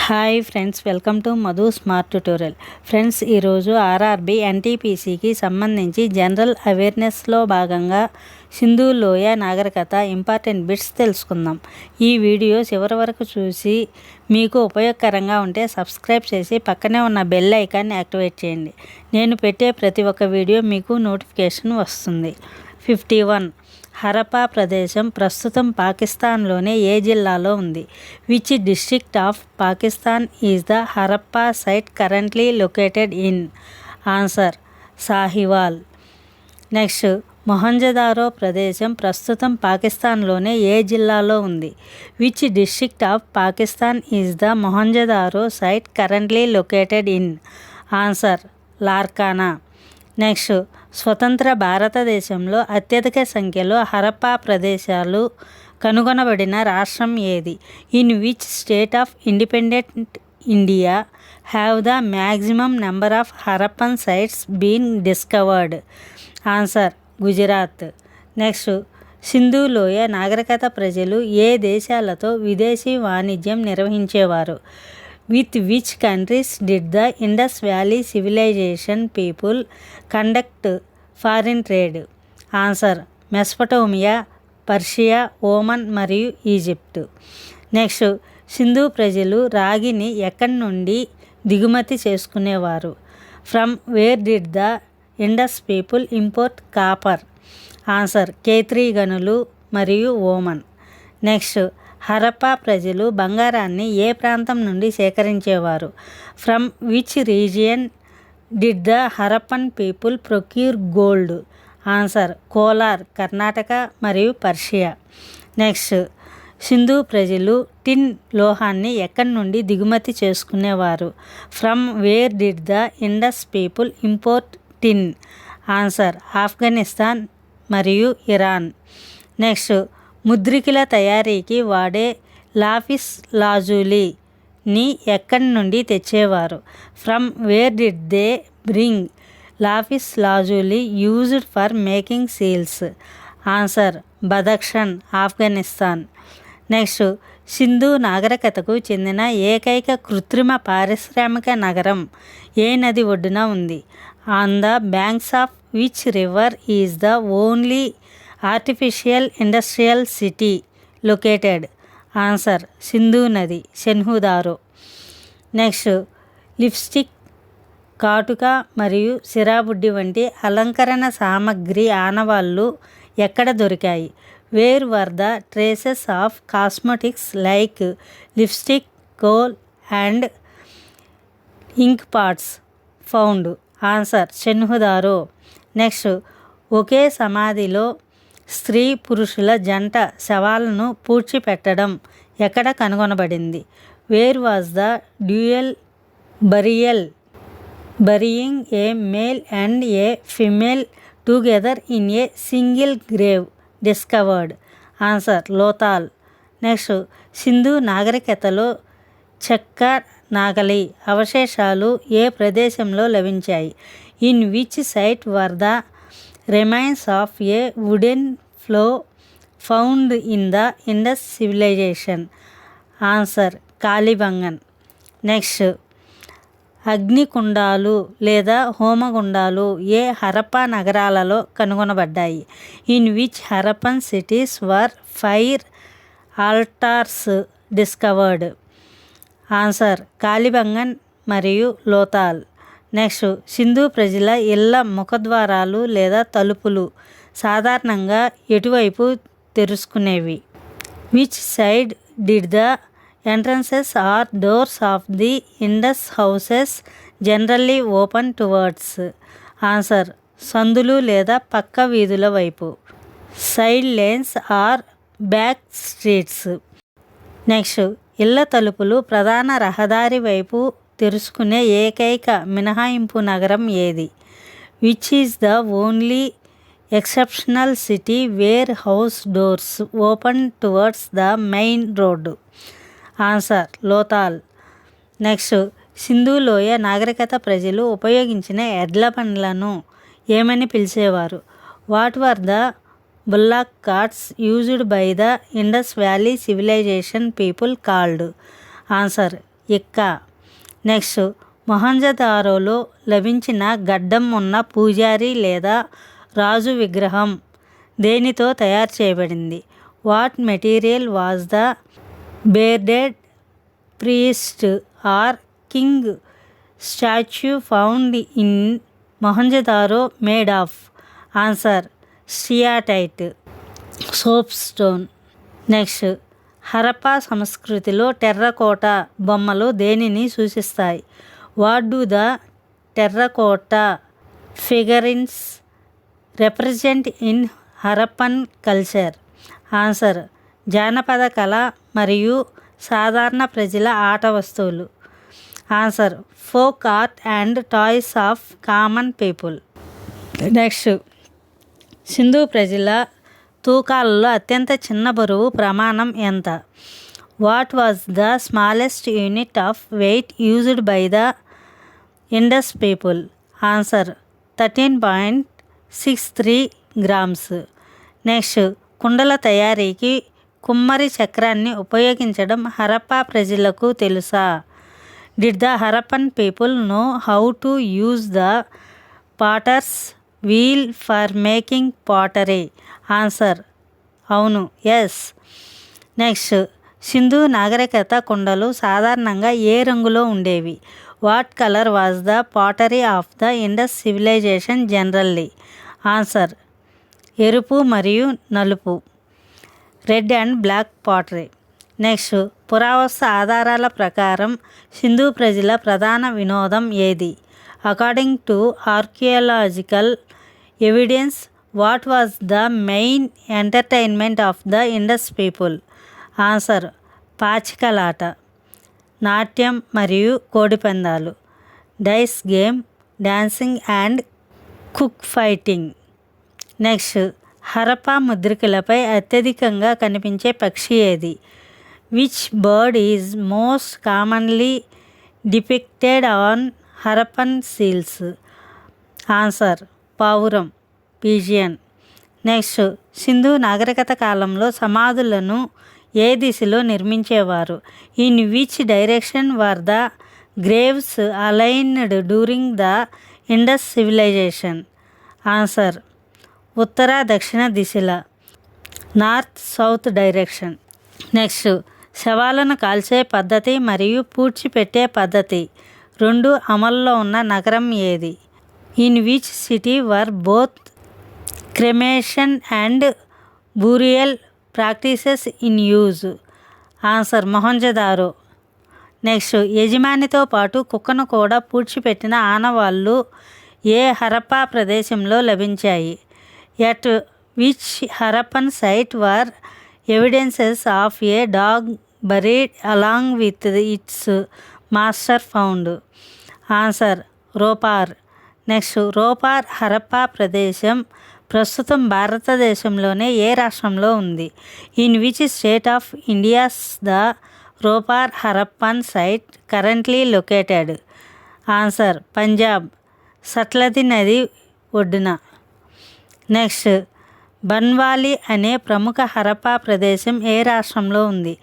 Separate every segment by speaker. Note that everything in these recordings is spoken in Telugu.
Speaker 1: Hi friends, welcome to Madhu smart tutorial. Friends, ఈరోజు ఆర్ఆర్బి ఎన్టీపీసీకి సంబంధించి జనరల్ అవేర్నెస్లో భాగంగా సింధు లోయ నాగరికత ఇంపార్టెంట్ బిట్స్ తెలుసుకుందాం. ఈ వీడియో చివరి వరకు చూసి మీకు ఉపయోగకరంగా ఉంటే సబ్స్క్రైబ్ చేసి పక్కనే ఉన్న బెల్ ఐకాన్ని యాక్టివేట్ చేయండి. నేను పెట్టే ప్రతి ఒక్క వీడియో మీకు నోటిఫికేషన్ వస్తుంది. 51. హరప్పా ప్రదేశం ప్రస్తుతం పాకిస్తాన్లోని ఏ జిల్లాలో ఉంది? Which district of Pakistan is the Harappa site currently located in? Answer Sahiwal. Next, Mohenjodaro ప్రదేశం ప్రస్తుతం పాకిస్తాన్లోని ఏ జిల్లాలో ఉంది? Which district of Pakistan is the Mohenjodaro site currently located in? Answer Larkana. Next, స్వతంత్ర భారతదేశంలో అత్యధిక సంఖ్యలో హరప్పా ప్రదేశాలు కనుగొనబడిన రాష్ట్రం ఏది? In which state of independent India have the maximum number of Harappan sites been discovered? Answer Gujarat. Next, Sindhu లోయ నాగరికత ప్రజలు ఏ దేశాలతో విదేశీ వాణిజ్యం నిర్వహించేవారు? With which countries did the Indus Valley Civilization people conduct foreign trade? Answer Mesopotamia, Persia, Oman మరియు ఈజిప్ట్. నెక్స్ట్, సింధు ప్రజలు రాగిని ఎక్కడి నుండి దిగుమతి చేసుకునేవారు? From where did the Indus people import copper? Answer Khetri గనులు మరియు ఓమన్. నెక్స్ట్, హరప్పా ప్రజలు బంగారాన్ని ఏ ప్రాంతం నుండి సేకరించేవారు? From which region did the Harappan people procure gold? Answer Kolar, Karnataka మరియు పర్షియా. నెక్స్ట్, సింధు ప్రజలు టిన్ లోహాన్ని ఎక్కడి నుండి దిగుమతి చేసుకునేవారు? From where did the Indus people import tin? Answer Afghanistan మరియు ఇరాన్. నెక్స్ట్, ముద్రికల తయారీకి వాడే లాపిస్ లాజులీని ఎక్కడి నుండి తెచ్చేవారు? From where did they bring lapis lazuli used for making seals? Answer Badakhshan, Afghanistan. Next, Sindhu నాగరికతకు చెందిన ఏకైక కృత్రిమ పారిశ్రామిక నగరం ఏ నది ఒడ్డున ఉంది? On the banks of which river is the only artificial industrial city located? Answer Sindhu నది, సెన్హుదారో. నెక్స్ట్, లిప్స్టిక్, కాటుక మరియు సిరాబుడ్డి వంటి అలంకరణ సామగ్రి ఆనవాళ్ళు ఎక్కడ దొరికాయి? Where were the traces of cosmetics like lipstick, kohl and ink pots found? Answer Chanhudaro. Next, ఒకే సమాధిలో స్త్రీ పురుషుల జంట శవాలను పూడ్చిపెట్టడం ఎక్కడ కనుగొనబడింది? Where was the dual burying a male and a female together in a single grave discovered? Answer Lothal. Next, Sindhu నాగరికతలో చెక్క నాగలి అవశేషాలు ఏ ప్రదేశంలో లభించాయి? In which site were the remains of a wooden flow found in the Indus civilisation? Answer Kalibangan. Next, అగ్నికుండాలు లేదా హోమగుండాలు ఏ హరప్పా నగరాలలో కనుగొనబడ్డాయి? In which Harappan cities were fire altars discovered? Answer Kalibangan మరియు లోతాల్. నెక్స్ట్, సింధు ప్రజల ఇళ్ళ ముఖద్వారాలు లేదా తలుపులు సాధారణంగా ఎటువైపు తెరుచుకునేవి? Which side did the entrances or doors of the Indus houses generally open towards? Answer సందులు లేదా పక్క వీధుల వైపు, side lanes or back streets. Next, ఇళ్ళ తలుపులు ప్రధాన రహదారి వైపు తెరుచుకునే ఏకైక మినహాయింపు నగరం ఏది? Which is the only exceptional city where house doors open towards the main road? Answer Lothal. Next, Sindhu లోయ నాగరికత ప్రజలు ఉపయోగించిన ఎడ్ల బండ్లను ఏమని పిలిచేవారు? What were the bullock carts used by the Indus valley civilisation people called? Answer Ikka. Next, మొహంజదారోలో లభించిన గడ్డం ఉన్న పూజారి లేదా రాజు విగ్రహం దేనితో తయారు చేయబడింది? What material was the bearded priest or king statue found in Mohenjodaro made of? Answer, steatite soap stone. Next, Harappa సంస్కృతిలో టెర్రకోటా బొమ్మలు దేనిని సూచిస్తాయి? What do the terracotta figurines represent in Harappan culture? Answer, జానపద కళ మరియు సాధారణ ప్రజల ఆట వస్తువులు. Answer, folk art and toys of common people. Next, Sindhu ప్రజల తూకాలలో అత్యంత చిన్న బరువు ప్రమాణం ఎంత? What was the smallest unit of wait used by the Indus people? Answer, 13.63 grams. Next, కుండల తయారీకి కుమ్మరి చక్రాన్ని ఉపయోగించడం హరప్పా ప్రజలకు తెలుసా? Did the Harappan people know how to use the potter's wheel for making pottery? Answer, అవును, ఎస్. నెక్స్ట్, సింధు నాగరికత కుండలు సాధారణంగా ఏ రంగులో ఉండేవి? What colour was the pottery of the Indus civilisation generally? Answer, ఎరుపు మరియు నలుపు, red and black pottery. Next, పురావస్తు ఆధారాల ప్రకారం సింధు ప్రజల ప్రధాన వినోదం ఏది? According to archaeological evidence, what was the main entertainment of the Indus people? Answer, పాచికలాట, నాట్యం మరియు కోడిపందాలు, dice game, dancing and cock fighting. Next, Harappa ముద్రికలపై అత్యధికంగా కనిపించే పక్షి ఏది? Which bird is most commonly depicted on Harappan seals? Answer, పావురం, పిజియన్. నెక్స్ట్, సింధు నాగరికత కాలంలో సమాధులను ఏ దిశలో నిర్మించేవారు? In which direction were the graves aligned during the Indus civilisation? Answer, ఉత్తర దక్షిణ దిశల, నార్త్ సౌత్ డైరెక్షన్. నెక్స్ట్, శవాలను కాల్చే పద్ధతి మరియు పూడ్చిపెట్టే పద్ధతి రెండు అమల్లో ఉన్న నగరం ఏది? In which city were both cremation and burial practices in use? Answer, Mohenjodaro. Next, యజమానితో పాటు కుక్కను కూడా పూడ్చిపెట్టిన ఆనవాళ్ళు ఏ హరప్పా ప్రదేశంలో లభించాయి? At which Harappan site were evidences of a dog buried along with its master found? Answer, Ropar. Next, Ropar Harappa ప్రదేశం ప్రస్తుతం భారతదేశంలోనే ఏ రాష్ట్రంలో ఉంది? In which state of India's the Ropar Harappan site currently located? Answer, Punjab, Sutlej నది ఒడ్డున. నెక్స్ట్, బన్వాలి అనే ప్రముఖ హరప్పా ప్రదేశం ఏ రాష్ట్రంలో ఉంది?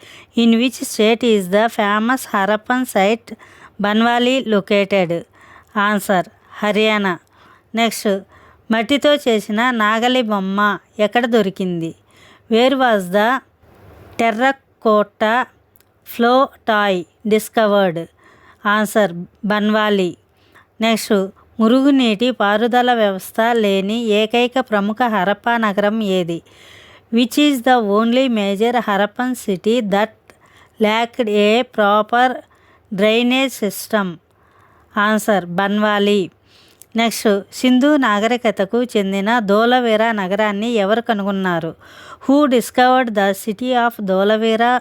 Speaker 1: In which state is the famous Harappan site Banawali located? Answer, Haryana. Next, మట్టితో చేసిన నాగలి బొమ్మ ఎక్కడ దొరికింది? Where was the terracotta flow toy discovered? Answer, Banawali. Next, మురుగునీటి పారుదల వ్యవస్థ లేని ఏకైక ప్రముఖ హరప్పా నగరం ఏది? Which is the only major Harappan city that lacked a proper drainage system? Answer, Banawali. Next, Sindhu నాగరికతకు చెందిన ధోలవీరా నగరాన్ని ఎవరు కనుగొన్నారు? Who discovered the city of Dholavira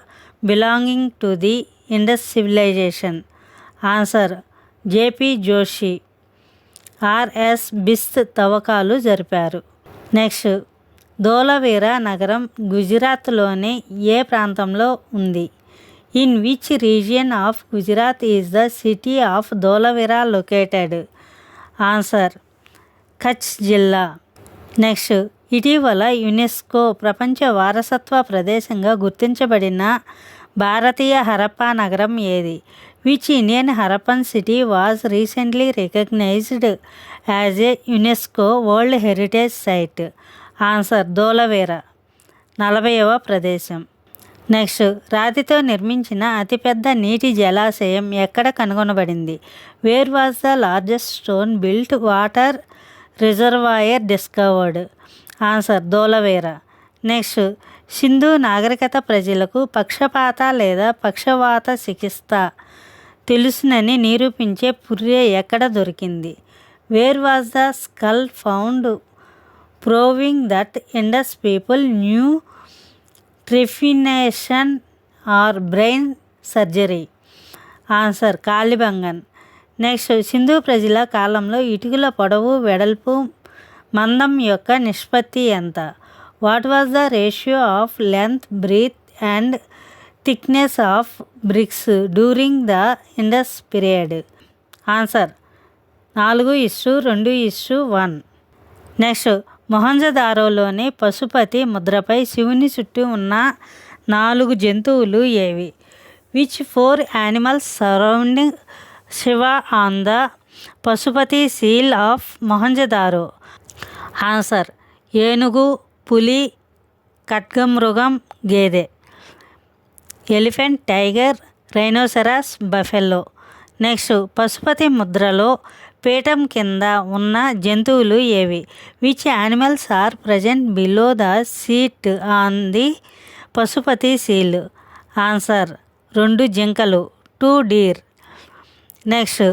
Speaker 1: belonging to the Indus civilisation? Answer, JP Joshi. RS Bisht తవ్వకాలు జరిపారు. నెక్స్ట్, ధోలవీరా నగరం గుజరాత్లోని ఏ ప్రాంతంలో ఉంది? In which region of Gujarat is the city of Dholavira located? Answer, Kutch జిల్లా. నెక్స్ట్, ఇటీవల యునెస్కో ప్రపంచ వారసత్వ ప్రదేశంగా గుర్తించబడిన భారతీయ హరప్పా నగరం ఏది? Which Indian Harappan city was recently recognised as a UNESCO world heritage site? Answer Dholavira 40వ ప్రదేశం. నెక్స్ట్, రాతితో నిర్మించిన అతిపెద్ద నీటి జలాశయం ఎక్కడ కనుగొనబడింది? Where was the largest stone built water reservoir discovered? Answer Dholavira. Next, Sindhu నాగరికత ప్రజలకు పక్షపాత లేదా పక్షవాత చికిత్స తెలుసునని నిరూపించే పుర్రె ఎక్కడ దొరికింది? Where was the skull found proving that Indus people knew trephination or brain surgery? Answer Kalibangan. Next, Sindhu ప్రజల కాలంలో ఇటుకల పొడవు, వెడల్పు, మందం యొక్క నిష్పత్తి ఎంత? What was the ratio of length, breadth and thickness of bricks during the Indus period? Answer 4:2:1. Next, మొహంజదారోలోని పశుపతి ముద్రపై శివుని చుట్టూ ఉన్న 4 జంతువులు ఏవి? Which 4 animals surrounding Shiva on the Pashupati seal of Mohenjodaro? Answer ఏనుగు, పులి, ఖడ్గమృగం, గేదె. Elephant, tiger, rhinoceros, buffalo. Next, Pashupati ముద్రలో పీఠం కింద ఉన్న జంతువులు ఏవి? Which animals are present below the seat on the Pashupati seal? Answer 2 జింకలు, 2 డీర్. నెక్స్ట్,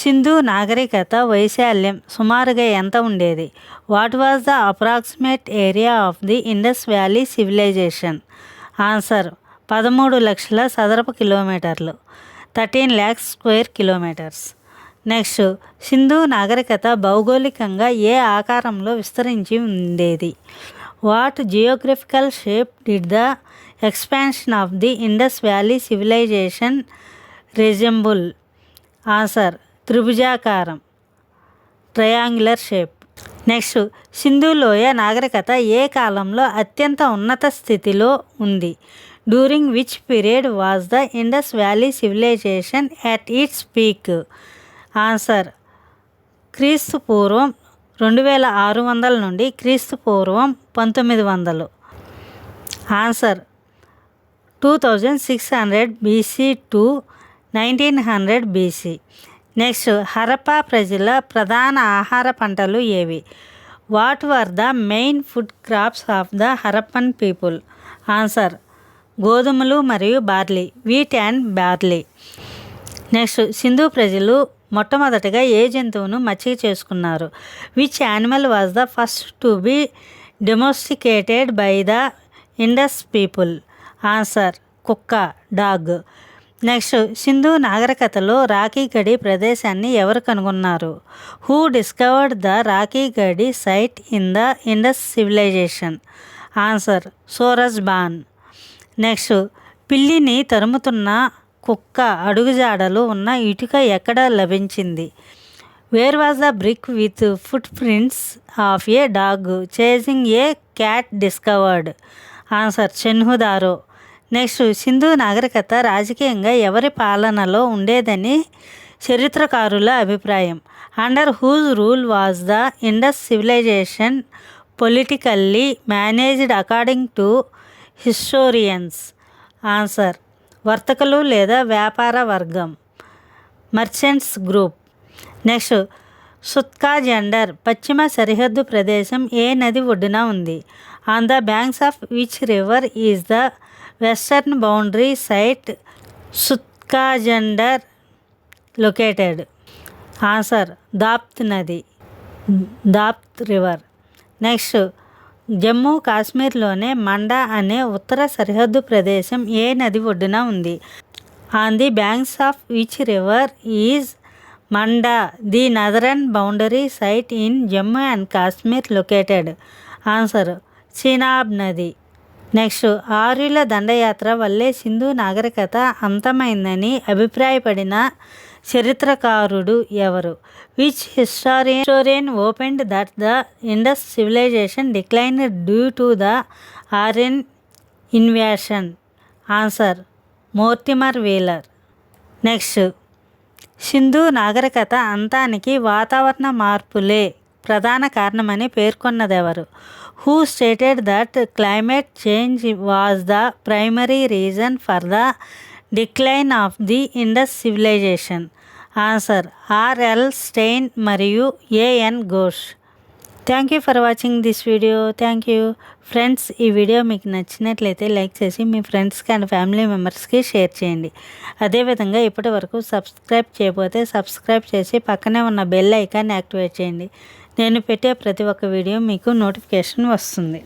Speaker 1: సింధు నాగరికత వైశాల్యం సుమారుగా ఎంత ఉండేది? What was the approximate area of the Indus valley civilisation? Answer 13 లక్షల చదరపు కిలోమీటర్లు, 13 lakhs square kilometres. Next, Sindhu నాగరికత భౌగోళికంగా ఏ ఆకారంలో విస్తరించి ఉండేది? What geographical shape did the expansion of the Indus valley civilisation resemble? Answer త్రిభుజాకారం, ట్రయాంగులర్ షేప్. నెక్స్ట్, సింధు లోయ నాగరికత ఏ కాలంలో అత్యంత ఉన్నత స్థితిలో ఉంది? During which period was the Indus valley civilisation at its peak? Answer క్రీస్తు పూర్వం 2600 నుండి క్రీస్తు పూర్వం 1900. Answer 2600 BC to 1900 BC. Next, Harappa ప్రజల ప్రధాన ఆహార పంటలు ఏవి? What were the main food crops of the Harappan people? Answer గోధుమలు మరియు barley, wheat and barley. Next, Sindhu ప్రజలు మొట్టమొదటిగా ఏ జంతువును మచ్చిక చేసుకున్నారు? Which animal was the first to be domesticated by the Indus people? Answer కుక్క, డాగ్. నెక్స్ట్, సింధు నాగరికతలో రాఖీ గడి ప్రదేశాన్ని ఎవరు కనుగొన్నారు? హూ డిస్కవర్డ్ ద రాఖీ గడి site in the Indus civilisation? Answer సోరస్బాన్. నెక్స్ట్, పిల్లిని తరుముతున్న కుక్క అడుగుజాడలు ఉన్న ఇటుక ఎక్కడ లభించింది? Where was the brick with footprints of a dog chasing a cat discovered? Answer Chanhudaro. Next, Sindhu నాగరికత రాజకీయంగా ఎవరి పాలనలో ఉండేదని చరిత్రకారుల అభిప్రాయం? Under whose rule was the Indus civilisation politically managed according to historians? Answer వర్తకులు లేదా వ్యాపార వర్గం, merchants group. Next, Sutkagen Dor పశ్చిమ సరిహద్దు ప్రదేశం ఏ నది ఒడ్డున ఉంది? On the banks of which river is the western boundary site Sutkagen Dor located? Answer Dasht నది, దాప్త్ రివర్. నెక్స్ట్, జమ్మూ కాశ్మీర్లోనే మండా అనే ఉత్తర సరిహద్దు ప్రదేశం ఏ నది ఒడ్డున ఉంది? On the banks of which river is Manda the northern boundary site in Jammu and Kashmir located? Answer Chenab నది. నెక్స్ట్, ఆర్యుల దండయాత్ర వల్లే సింధు నాగరికత అంతమైందని అభిప్రాయపడిన చరిత్రకారుడు ఎవరు? Which historian opened that the Indus civilisation declined due to the Aryan invasion? Answer Mortimer Wheeler. Next, Sindhu నాగరికత అంతానికి వాతావరణ మార్పులే ప్రధాన కారణమని పేర్కొన్నదెవరు? Who stated that climate change was the primary reason for the decline of the Indus civilisation? Answer R L Stein మరియు A N Ghosh. Thank you for watching this video. Thank you friends. ఈ వీడియో మీకు నచ్చినట్లయితే లైక్ చేసి మీ ఫ్రెండ్స్కి అండ్ ఫ్యామిలీ మెంబర్స్కి షేర్ చేయండి. అదేవిధంగా ఇప్పటి వరకు సబ్స్క్రైబ్ చేయకపోతే సబ్స్క్రైబ్ చేసి పక్కనే ఉన్న బెల్ ఐకాన్ని యాక్టివేట్ చేయండి. నేను పెట్టే ప్రతి ఒక్క వీడియో మీకు నోటిఫికేషన్ వస్తుంది.